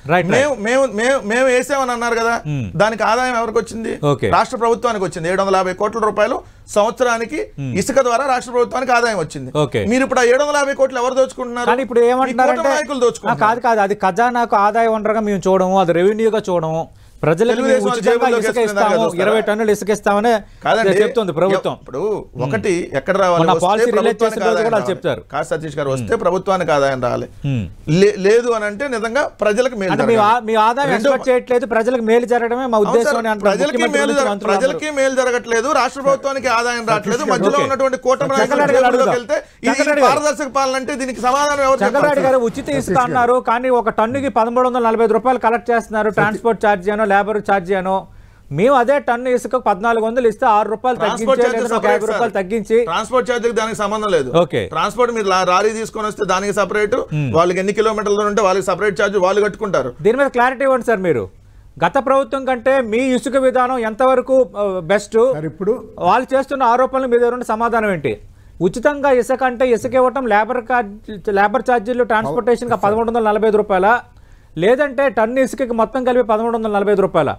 మేము వేసామని అన్నారు కదా, దానికి ఆదాయం ఎవరికి వచ్చింది? రాష్ట్ర ప్రభుత్వానికి వచ్చింది. 750 కోట్ల రూపాయలు సంవత్సరానికి ఇసుక ద్వారా రాష్ట్ర ప్రభుత్వానికి ఆదాయం వచ్చింది. మీరు ఇప్పుడు ఆ 750 కోట్లు ఎవరు దోచుకుంటున్నారు? ఇప్పుడు ఏమంటున్నారంటే కాదు, అది ఖజానాకు ఆదాయ వనరుగా మేము చూడము, అది రెవెన్యూగా చూడము. ప్రజలకు 20 టన్నులు ఇసుక ఇస్తామని చెప్తుంది ప్రభుత్వం. ఇప్పుడు ఒకటి ఎక్కడ రావాలి? చెప్తారు కాదు సతీష్ గారు, వస్తే ప్రభుత్వానికి ఆదాయం రావాలి, లేదు అని అంటే నిజంగా ప్రజలకు మేలు. మీ ఆదాయం ఎక్స్పెక్ట్ చేయట్లేదు, ప్రజలకు మేలు జరగడమే మా ఉద్దేశం. ప్రజలకి మేలు జరగట్లేదు, రాష్ట్ర ప్రభుత్వానికి ఆదాయం రావట్లేదు. మధ్యలో ఉన్నటువంటి కూటమి వెళ్తే పారదర్శక పాలన అంటే దీనికి సమాధానం ఎవరు? చంద్రబాబు గారు ఉచిత ఇసుక అన్నారు, కానీ ఒక టన్నుకి 1345 రూపాయలు కలెక్ట్ చేస్తున్నారు. ట్రాన్స్పోర్ట్ ఛార్జీ అనో లేబర్ ఛార్జీ అనో. మేము అదే టన్ను ఇసుక 1400 ఇస్తే 6 రూపాయలు తగ్గించి 50 రూపాయలు తగ్గించి. ట్రాన్స్పోర్ట్ ఛార్జ్ దానికి సంబంధం లేదు. ట్రాన్స్పోర్ట్ మీరు లారీ తీసుకొని వస్తే దానికి సపరేట్, వాళ్ళకి ఎన్ని కిలోమీటర్లు ఉంటే వాళ్ళకి సపరేట్ ఛార్జ్ వాళ్ళు కట్టుకుంటారు. దీని మీద క్లారిటీ ఇవ్వండి సార్ మీరు. గత ప్రభుత్వం కంటే మీ ఇసుక విధానం ఎంతవరకు బెస్ట్? ఇప్పుడు వాళ్ళు చేస్తున్న ఆరోపణలు మీద సమాధానం ఏంటి? ఉచితంగా ఇసుక అంటే ఇసుక ఇవ్వటం, లేబర్ ఛార్జీలు ట్రాన్స్పోర్టేషన్ 1345 రూపాయల, లేదంటే టన్ను ఇసుకకి మొత్తం కలిపి 1345 రూపాయల?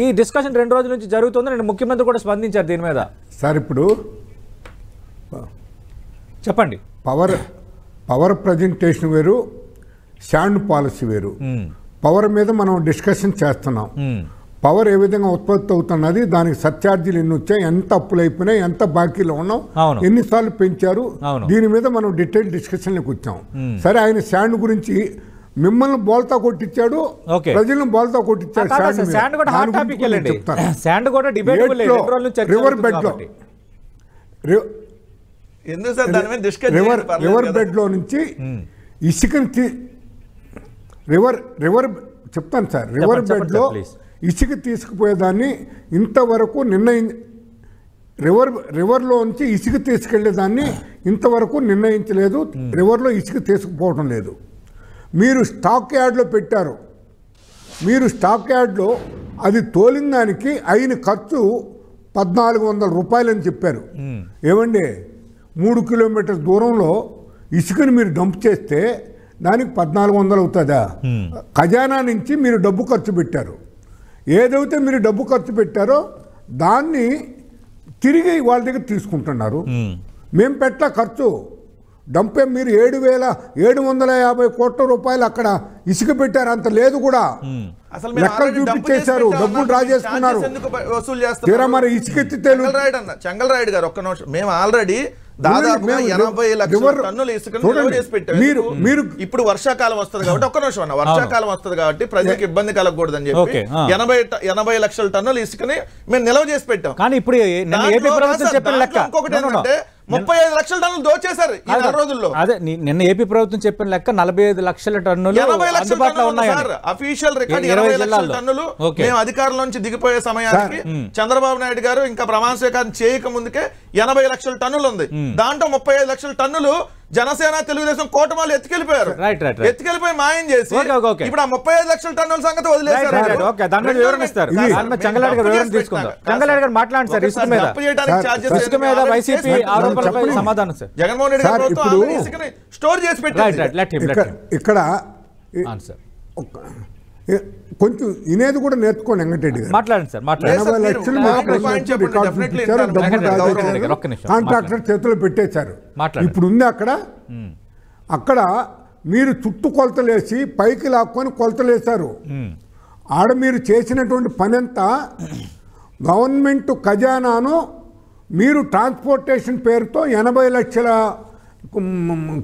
ఈ డిస్కషన్ 2 రోజుల నుంచి జరుగుతుంది. నేను ముఖ్యమంత్రి కూడా స్పందించారు దీని మీద. సార్ ఇప్పుడు చెప్పండి. పవర్ ప్రజెంటేషన్ వేరు, శాండ్ పాలసీ వేరు. పవర్ మీద మనం డిస్కషన్ చేస్తున్నాం. పవర్ ఏ విధంగా ఉత్పత్తి అవుతున్నది, దానికి సర్ఛార్జీలు ఎన్ని వచ్చాయి, ఎంత అప్పులు అయిపోయినాయి, ఎంత బాకీలో ఉన్నాం, ఎన్నిసార్లు పెంచారు, దీని మీద మనం డీటెయిల్ డిస్కషన్లోకి వచ్చాం. సరే, ఆయన శాండ్ గురించి మిమ్మల్ని బోల్తా కొట్టించాడు, ప్రజలను బోల్తా కొట్టించాడు. రివర్ బెడ్ లో నుంచి ఇసుకని రివర్ చెప్తాను సార్, రివర్ బెడ్ లో ఇసుక తీసుకుపోయేదాన్ని ఇంతవరకు రివర్లోంచి ఇసుక తీసుకెళ్లేదాన్ని ఇంతవరకు నిర్ణయించలేదు. రివర్లో ఇసుక తీసుకుపోవడం లేదు. మీరు స్టాక్ యార్డ్లో పెట్టారు. మీరు స్టాక్ యార్డ్లో అది తోలిన దానికి అయిన ఖర్చు 1400 రూపాయలని చెప్పారు. ఏమండి 3 కిలోమీటర్ల దూరంలో ఇసుకని మీరు డంప్ చేస్తే దానికి 1400 అవుతుందా? ఖజానా నుంచి మీరు డబ్బు ఖర్చు పెట్టారు. ఏదైతే మీరు డబ్బు ఖర్చు పెట్టారో దాన్ని తిరిగి వాళ్ళ దగ్గర తీసుకుంటున్నారు. మేము పెట్ట ఖర్చు డంపే మీరు 7,750 కోట్ల రూపాయలు అక్కడ ఇసుక పెట్టారు. అంత లేదు కూడా, లెక్కలు చూపించేశారు, డబ్బులు డ్రా చేసుకున్నారు. తీరా మరి ఇసుక ఎత్తితే చెంగల్రాయుడు గారు ఒక్క నిమిషం, మేము ఆల్రెడీ దాదాపుగా 80 లక్షల టన్నులు ఇసుకను చేసి పెట్టారు. మీరు ఇప్పుడు వర్షాకాలం వస్తుంది కాబట్టి ఒక్క నిమిషం అన్న, వర్షాకాలం వస్తుంది కాబట్టి ప్రజలకు ఇబ్బంది కలగకూడదని చెప్పి 80 లక్షల టన్నులు ఇసుకని మేము నిల్వ చేసి పెట్టాం. కానీ ఇప్పుడు ఇంకొకటి ఏంటంటే 35 లక్షల టన్నులు దోచేశారు ఈ 4 రోజుల్లో. అదే నిన్న ఏపీ ప్రభుత్వం చెప్పిన లెక్క 45 లక్షల టన్నులు 80 లక్షల టన్నులు అఫీషియల్ రికార్డ్ 20 లక్షల టన్నులు. మేము అధికారం నుంచి దిగిపోయే సమయానికి చంద్రబాబు నాయుడు గారు ఇంకా ప్రమాణ స్వీకారం చేయక ముందుకే 80 లక్షల టన్నులు ఉంది. దాంట్లో 35 లక్షల టన్నులు జనసేన తెలుగుదేశం కూటమిలు ఎత్తుకెళ్ళిపోయారు. ఎత్తుకెళ్ళిపోయి మాయం చేసి ఇప్పుడు ఆ 35 లక్షల టన్నుల సంగతి వదిలేశారు. జగన్మోహన్ రెడ్డి గారు స్టోర్ చేసి పెట్టారు. ఇక్కడ కొంచెం ఇనేది కూడా నేర్చుకోండి వెంకటరెడ్డి గారు. మాట్లాడండి సార్, 80 లక్షలు కాంట్రాక్టర్ చేతులు పెట్టేశారు. ఇప్పుడు ఉంది అక్కడ మీరు చుట్టూ కొలతలేసి పైకి లాక్కొని కొలతలేశారు. ఆడ మీరు చేసినటువంటి పని అంతా గవర్నమెంట్ ఖజానాను మీరు ట్రాన్స్పోర్టేషన్ పేరుతో 80 లక్షల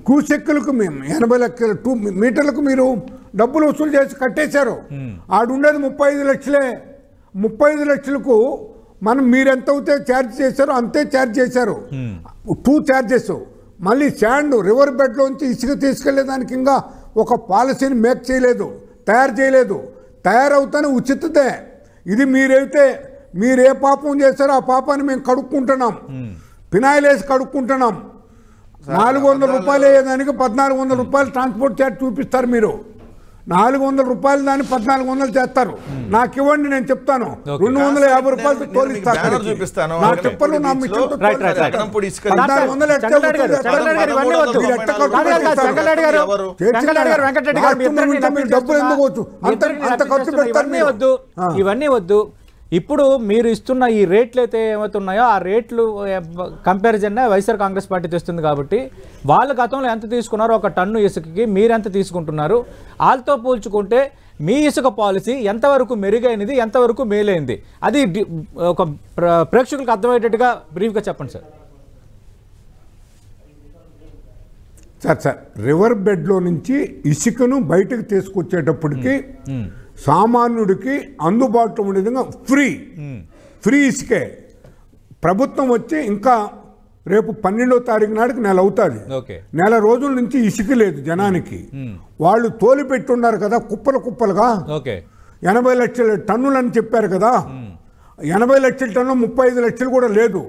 క్యూసెక్కులకు 80 లక్షల 2 మీటర్లకు మీరు డబ్బులు వసూలు చేసి కట్టేశారు. ఆడుండేది 35 లక్షలే. 35 లక్షలకు మీరెంత అయితే ఛార్జ్ చేశారో అంతే ఛార్జ్ చేశారు. 2 ఛార్జెస్. మళ్ళీ శాండ్ రివర్ బెడ్లోంచి ఇసుక తీసుకెళ్లేదానికి ఇంకా ఒక పాలసీని మేక్ చేయలేదు, తయారు చేయలేదు. తయారవుతానే ఉచితతే. ఇది మీరే పాపం చేశారో ఆ పాపాన్ని మేము కడుక్కుంటున్నాం. ఫినాయిల్ వేసి కడుక్కుంటున్నాం. 400 రూపాయలు అయ్యేదానికి 1400 రూపాయలు ట్రాన్స్పోర్ట్ ఛార్జ్ చూపిస్తారు. మీరు 400 రూపాయలు దాన్ని 1400 చేస్తారు. నాకు ఇవ్వండి, నేను చెప్తాను. 250 రూపాయలు తోలిస్తాను. నా చెప్పలు నా డబ్బులు ఎందుకు వచ్చు అంత ఖర్చు పెడతారు. ఇవన్నీ వద్దు. ఇప్పుడు మీరు ఇస్తున్న ఈ రేట్లు అయితే ఏమవుతున్నాయో ఆ రేట్లు కంపారిజన్ వైఎస్ఆర్ కాంగ్రెస్ పార్టీ తెస్తుంది కాబట్టి వాళ్ళు గతంలో ఎంత తీసుకున్నారో ఒక టన్ను ఇసుకకి మీరు ఎంత తీసుకుంటున్నారు, వాళ్ళతో పోల్చుకుంటే మీ ఇసుక పాలసీ ఎంతవరకు మెరుగైనది, ఎంతవరకు మేలైంది, అది ఒక ప్రేక్షకులకు అర్థమయ్యేటట్టుగా బ్రీఫ్గా చెప్పండి సార్. రివర్ బెడ్లో నుంచి ఇసుకను బయటకు తీసుకొచ్చేటప్పటికి సామాన్యుడికి అందుబాటులో ఉండే విధంగా ఫ్రీ ఇసుకే. ప్రభుత్వం వచ్చి ఇంకా రేపు 12వ తారీఖు నాటికి నెల అవుతుంది. నెల రోజుల నుంచి ఇసుక లేదు జనానికి. వాళ్ళు తోలి పెట్టున్నారు కదా కుప్పలుగా. 80 లక్షల టన్నులు అని చెప్పారు కదా. 80 లక్షల టన్నులు 35 లక్షలు కూడా లేదు.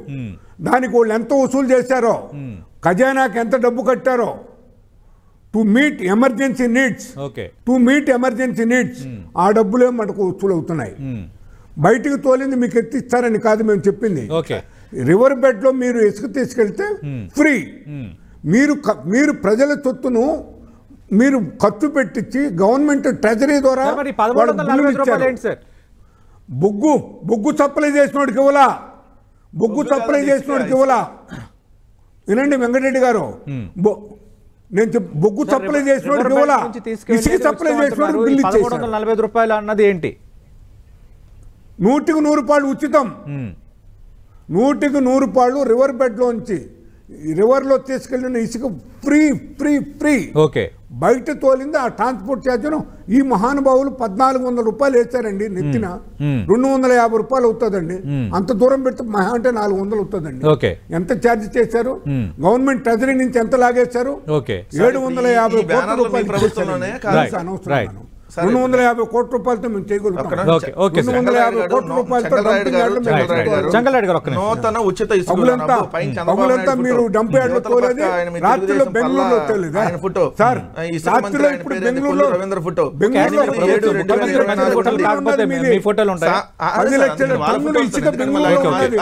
దానికి వాళ్ళు ఎంత వసూలు చేశారో, ఖజానాకి ఎంత డబ్బు కట్టారో, టు మీట్ ఎమర్జెన్సీ నీడ్స్ ఆ డబ్బులే మనకు వసూలు అవుతున్నాయి. బయటికి తోలింది మీకు ఎత్తిస్తారని కాదు మేము చెప్పింది. రివర్ బెడ్లో మీరు ఇసుక తీసుకెళ్తే ఫ్రీ. మీరు ప్రజల సొత్తును మీరు ఖర్చు పెట్టించి గవర్నమెంట్ ట్రెజరీ ద్వారా బొగ్గు సప్లై చేసినోడికి ఇవ్వలా. వినండి వెంకటరెడ్డి గారు, నేను బొగ్గు సప్లై చేసినోడికి ఇవ్వలా, ఇసుక సప్లై చేసినోడికి బిల్లు ఇచ్చేసారు. 440 రూపాయలు అన్నది ఏంటి? 100కి 100 రూపాయలు ఉచితం. 100కి 100 రూపాయలు రివర్ బెడ్లోంచి రివర్లో తీసుకెళ్ళిన ఇసుక ఫ్రీ. బయట తోలింది ఆ ట్రాన్స్పోర్ట్ ఛార్జీను ఈ మహానుభావులు 1400 రూపాయలు వేస్తారండి నెత్తిన. 250 రూపాయలు అవుతుందండి. అంత దూరం పెడితే మహా అంటే 400 అవుతుందండి. ఎంత ఛార్జ్ చేశారు? గవర్నమెంట్ ట్రెజరీ నుంచి ఎంత లాగేశారు? 750 కోట్ల రూపాయలు. 250 కోట్ల రూపాయలతో మేము చేయగలుగుతాం. 250 కోట్ల రూపాయలతో నూతన ఉచిత పగులంతా మీరు డంప్ యార్డ్లో తోలేది, రాత్రిలో బెంగళూరులో తోలేదా సార్? రాత్రిలో ఇప్పుడు బెంగళూరులో 10 లక్షల టన్నులు ఇసుక బెంగళూరులో ఉన్నది.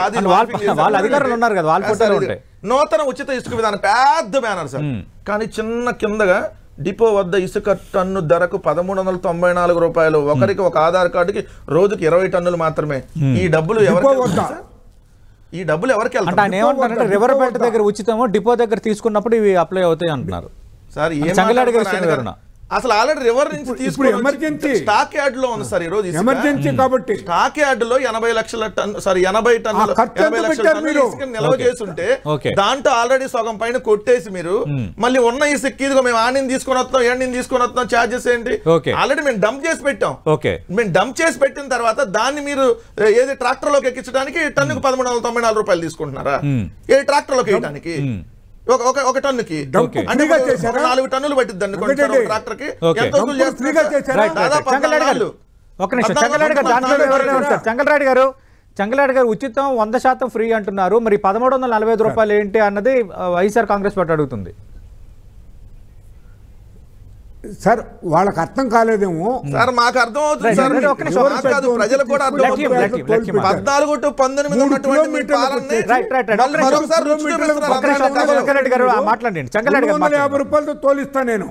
వాళ్ళ అధికారులు ఉన్నారు కదా, వాళ్ళ ఫోటోలు ఉంటాయి. నూతన ఉచిత ఇసుక విధానం పెద్ద బ్యానర్ సార్, కానీ చిన్న కిందగా డిపో వద్ద ఇసుక టన్ను ధరకు 1394 రూపాయలు, ఒకరికి ఒక ఆధార్ కార్డుకి రోజుకి 20 టన్నులు మాత్రమే. ఈ డబ్బులు ఎవరికి వెళ్తాయి? అంటే ఆయన ఏమంటారంటే రివర్ బెల్ట్ దగ్గర ఉచితమో, డిపో దగ్గర తీసుకున్నప్పుడు ఇవి అప్లై అవుతాయి అంటున్నారు సార్. అసలు ఆల్రెడీ రివర్ నుంచి తీసుకుని ఎమర్జెన్సీ స్టాక్ యార్డ్ లో ఉంది సార్. ఈ రోజు ఎమర్జెన్సీ కాబట్టి స్టాక్ యార్డ్ లో 80 లక్షల టన్ను 80 టన్నులు నిల్వ చేస్తుంటే దాంట్లో ఆల్రెడీ సగం పైన కొట్టేసి మీరు మళ్ళీ ఉన్న ఇసుక ఇదిగో మేము ఆడిని తీసుకొని వస్తాం, ఎండిని తీసుకొని వస్తాం, ఛార్జెస్ ఏంటి? ఆల్రెడీ మేము డంప్ చేసి పెట్టాం. మేము డంప్ చేసి పెట్టిన తర్వాత దాన్ని మీరు ఏది ట్రాక్టర్ లోకి ఎక్కించడానికి టన్నుకు 1394 రూపాయలు తీసుకుంటున్నారా? ఏ ట్రాక్టర్ లోకి వేయడానికి ఒక టన్నుకి అంటే 4 టన్నులు పట్టిద్ది అండి ట్రాక్టర్ కి. చంగలరాయుడు గారు ఉచితం 100% ఫ్రీ అంటున్నారు, మరి 1345 రూపాయలు ఏంటి అన్నది వైఎస్ఆర్ కాంగ్రెస్ పార్టీ అడుగుతుంది. సార్ వాళ్ళకి అర్థం కాలేదేమో సార్, మాకు అర్థం అవుతుంది సార్, ప్రజలకు కూడా అర్థం అవుతుంది. 14 to 19 మాట్లాడండి. 250 రూపాయలతో తోలిస్తా నేను.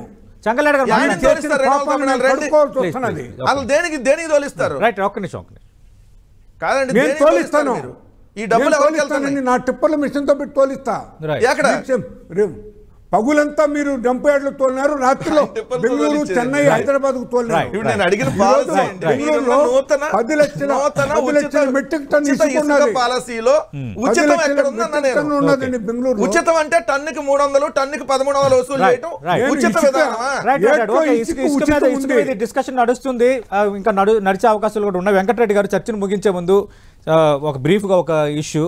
వాళ్ళు దేనికి తోలిస్తారు? ఒక్క నిమిషం కాదండి, నేను తోలిస్తాను. ఈ డబ్బులు నా టిప్పర్ల మిషన్ తో పెట్టి తోలిస్తా. ఎక్కడ పగులంతా మీరు డంప్ యార్డ్లో తోలినారు, రాత్రిలో బెంగళూరు, చెన్నై, హైదరాబాద్ కు తోలినారు. 10 లక్షల మెట్రిక్ టన్ పాలసీలో ఉన్నదండి బెంగళూరు. ఉచితం అంటే టన్నుకి 300, టన్నుకి 1300 వసూలు చేయడం ఉచిత విధానం. డిస్కషన్ నడుస్తుంది, ఇంకా నడిచే అవకాశాలు కూడా ఉన్నాయి. వెంకటరెడ్డి గారు చర్చను ముగించే ముందు ఒక బ్రీఫ్గా ఒక ఇష్యూ.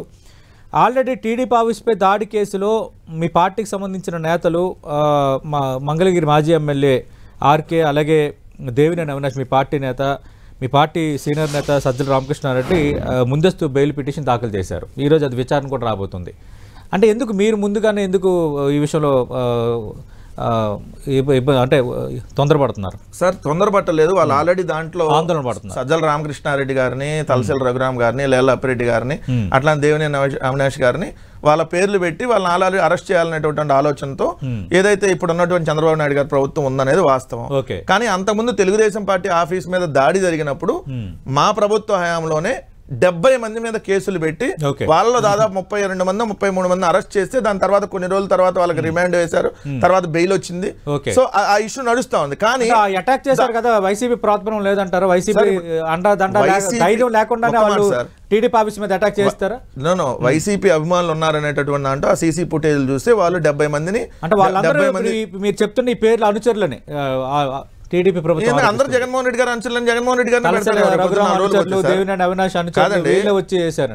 ఆల్రెడీ టీడీపీ ఆఫీస్పై దాడి కేసులో మీ పార్టీకి సంబంధించిన నేతలు మంగళగిరి మాజీ ఎమ్మెల్యే ఆర్కే, అలాగే దేవినేని అవినాష్ మీ పార్టీ నేత, మీ పార్టీ సీనియర్ నేత సజ్జల రామకృష్ణారెడ్డి ముందస్తు బెయిల్ పిటిషన్ దాఖలు చేశారు. ఈరోజు అది విచారణ కూడా రాబోతుంది. అంటే ఎందుకు మీరు ముందుగానే ఎందుకు ఈ విషయంలో అంటే తొందరపడుతున్నారు? సార్ తొందరపట్టలేదు, వాళ్ళు ఆల్రెడీ దాంట్లో ఆందోళన పడుతున్నారు. సజ్జల రామకృష్ణారెడ్డి గారిని, తలసిల రఘురామ్ గారిని, లేల అప్పిరెడ్డి గారిని, అట్లా దేవినేని అవినాష్ గారిని వాళ్ళ పేర్లు పెట్టి వాళ్ళని ఆల్రెడీ అరెస్ట్ చేయాలనేటువంటి ఆలోచనతో ఏదైతే ఇప్పుడు ఉన్నటువంటి చంద్రబాబు నాయుడు గారి ప్రభుత్వం ఉందనేది వాస్తవం. కానీ అంతకుముందు తెలుగుదేశం పార్టీ ఆఫీస్ మీద దాడి జరిగినప్పుడు మా ప్రభుత్వ హయాంలోనే 70 మంది మీద కేసులు పెట్టి వాళ్ళలో దాదాపు 32 మంది 33 మంది అరెస్ట్ చేస్తే దాని తర్వాత కొన్ని రోజుల తర్వాత వాళ్ళకి రిమాండ్ వేశారు, తర్వాత బెయిల్ వచ్చింది. సో ఆ ఇష్యూ నడుస్తా ఉంది. కానీ అటాక్ చేశారు కదా, వైసీపీ ప్రోత్సాహం లేదంటారు, వైసీపీ ధైర్యం లేకుండానే వాళ్ళు టీడీపీ ఆఫీస్ మీద అటాక్ చేస్తారా? నో, వైసీపీ అభిమానులు ఉన్నారనేటటువంటి అంటే ఆ సీసీ ఫుటేజ్ చూస్తే వాళ్ళు 70 మందిని అంటే వాళ్ళందరూ మీరు చెప్తున్న ఈ పేర్ల అనుచరులని టీడీపీ ప్రభుత్వం అందరూ జగన్మోహన్ రెడ్డి గారు అనుచరులని జగన్మోహన్ రెడ్డి గారిని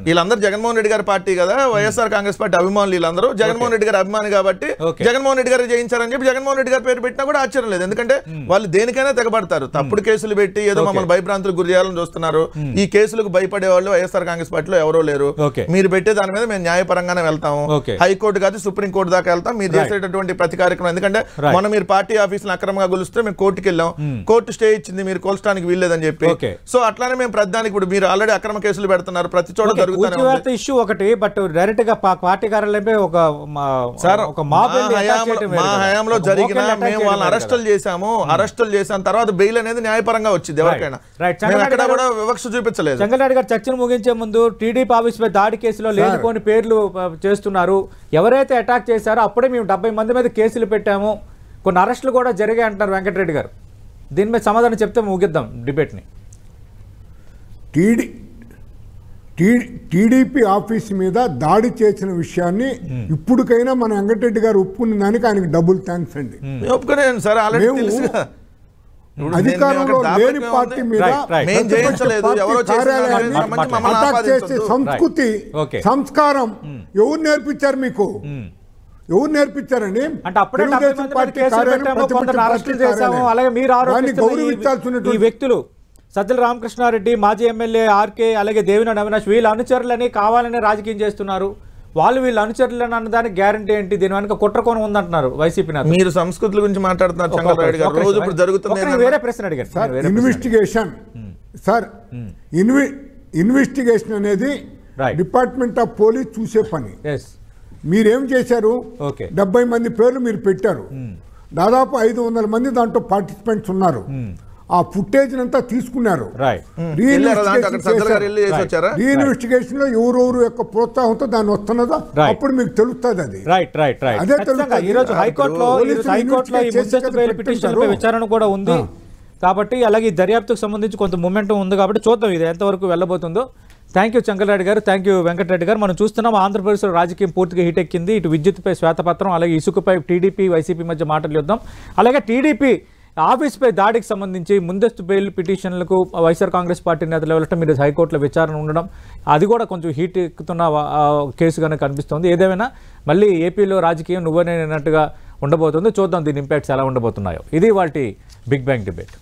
వీళ్ళందరూ జగన్మోహన్ రెడ్డి గారి పార్టీ కదా, వైఎస్ఆర్ కాంగ్రెస్ పార్టీ అభిమానులు వీళ్ళందరూ జగన్మోహన్ రెడ్డి గారి అభిమాని కాబట్టి జగన్మోహన్ రెడ్డి గారు జయించారని చెప్పి జగన్మోహన్ రెడ్డి గారి పేరు పెట్టినా కూడా ఆశ్చర్యం లేదు. ఎందుకంటే వాళ్ళు దేనికైనా తెగబడతారు, తప్పుడు కేసులు పెట్టి ఏదో మమ్మల్ని భయభ్రాంతులకు గురి చేయాలని చూస్తున్నారు. ఈ కేసులకు భయపడే వాళ్ళు వైఎస్ఆర్ కాంగ్రెస్ పార్టీలో ఎవరో లేరు. మీరు పెట్టే దాని మీద మేము న్యాయపరంగానే వెళ్తాము, హైకోర్టు కాదు సుప్రీం కోర్టు దాకా వెళ్తాం. మీరు చేసేటటువంటి ప్రతి కార్యక్రమం, ఎందుకంటే మొన్న మీరు పార్టీ ఆఫీసులు అక్రమంగా కొలిస్తే మేము కోర్టుకి వెళ్ళాం, కోర్టు స్టే ఇచ్చింది, మీరు కోల్చడానికి వీల్లేదని చెప్పి. సో అట్లానే మేము ప్రతిదానికి ఇప్పుడు మీరు ఆల్రెడీ అక్రమ కేసులు పెడుతున్నారు, ప్రతి చోట జరుగుతుంది ఇష్యూ ఒకటి. బట్ డైరెక్ట్ గా పార్టీ కార్యాలయంపై మా హయాంలో జరిగిన మేము వాళ్ళని అరెస్టులు చేసాం, తర్వాత బెయిల్ అనేది న్యాయపరంగా వచ్చింది ఎవరికైనా, ఎక్కడ కూడా వివక్ష చూపించలేదు. చంద్రబాబు గారు చర్చను ముగించే ముందు టీడీపీ ఆఫీస్ పై దాడి కేసులో లేనిపోని పేర్లు చేస్తున్నారు, ఎవరైతే అటాక్ చేశారో అప్పుడే మేము 70 మంది మీద కేసులు పెట్టాము, కొన్ని అరెస్టులు కూడా జరిగాయి అంటున్నారు వెంకటరెడ్డి గారు. దీని మీద సమాధానం చెప్తే ముగిద్దాం డిబేట్ని. టీడీపీ ఆఫీస్ మీద దాడి చేసిన విషయాన్ని ఇప్పటికైనా మన వెంకటరెడ్డి గారు ఒప్పుకున్న దానికి ఆయనకి డబుల్ థ్యాంక్స్ అండి. అధికారంలో లేని పార్టీ మీద అటాక్ చేసే సంస్కృతి సంస్కారం ఎవరు నేర్పించారు మీకు? ఎవరు నేర్పించారండి? అంటే అప్పుడే తెలుగుదేశం 70 మంది పార్టీ కేసులు కార్యాలయం, పెట్టాము, ప్రతిపక్ష కొందరు పార్టీ అరెస్టులు చేశాము. కార్యాలయం. అలాగే మీరు దాన్ని ఆరోపిస్తున్న ఈ గౌరవించాల్సినటువంటి వ్యక్తులు సజ్జల రామకృష్ణారెడ్డి, మాజీ ఎమ్మెల్యే ఆర్కే, అలాగే దేవినేని అవినాష్ వీళ్ళ అనుచరులని కావాలని రాజకీయం చేస్తున్నారు. వాళ్ళు వీళ్ళ అనుచరులని అన్నదానికి గ్యారంటీ ఏంటి? దీని వెనక కుట్రకోణం ఉందంటున్నారు వైసీపీ నేతలు. మీరు సంస్కృతుల గురించి మాట్లాడుతున్నారు చంద్రబాబు గారు. రోజు ఇప్పుడు జరుగుతుంది నేను వేరే ప్రశ్న అడిగాను సార్. ఇన్వెస్టిగేషన్ సార్, ఇన్వెస్టిగేషన్ అనేది డిపార్ట్మెంట్ ఆఫ్ పోలీస్ చూసే పని. మీరేం చేశారు? 70 మంది పేర్లు మీరు పెట్టారు. దాదాపు 500 మంది దాంట్లో పార్టిసిపెంట్స్ ఉన్నారు. ఆ ఫుటేజ్ అంతా తీసుకున్నారు. రీఇన్వెస్టిగేషన్ లో ఎవరెవరు యొక్క ప్రోత్సాహంతో దాన్ని వస్తున్నదో అప్పుడు మీకు తెలుస్తుంది. అది అదే ఈ రోజు హైకోర్టులో ఈ ముందస్తు బెయిల్ పిటిషన్లపై విచారణ కూడా ఉంది కాబట్టి, అలాగే ఈ దర్యాప్తుకు సంబంధించి కొంత మూమెంటం ఉంది కాబట్టి చూద్దాం ఇది ఎంతవరకు వెళ్ళబోతుందో. థ్యాంక్ యూ చంగలరెడ్డి గారు, థ్యాంక్ యూ వెంకటరెడ్డి గారు. మనం చూస్తున్నాం ఆంధ్రప్రదేశ్లో రాజకీయం పూర్తిగా హీట్ ఎక్కింది. ఇటు విద్యుత్పై శ్వేతపత్రం, అలాగే ఇసుకపై టీడీపీ వైసీపీ మధ్య మాటలు యుద్ధం, అలాగే టీడీపీ ఆఫీస్పై దాడికి సంబంధించి ముందస్తు బెయిల్ పిటిషన్లకు వైఎస్ఆర్ కాంగ్రెస్ పార్టీ నేతలు వెళ్ళటం, మీరు హైకోర్టులో విచారణ ఉండడం, అది కూడా కొంచెం హీట్ ఎక్కుతున్న కేసుగానే కనిపిస్తోంది. ఏదేమైనా మళ్ళీ ఏపీలో రాజకీయం నువ్వనేనట్టుగా ఉండబోతుంది. చూద్దాం దీని ఇంపాక్ట్స్ ఎలా ఉండబోతున్నాయో. ఇది వాటి బిగ్ బ్యాంగ్ డిబేట్.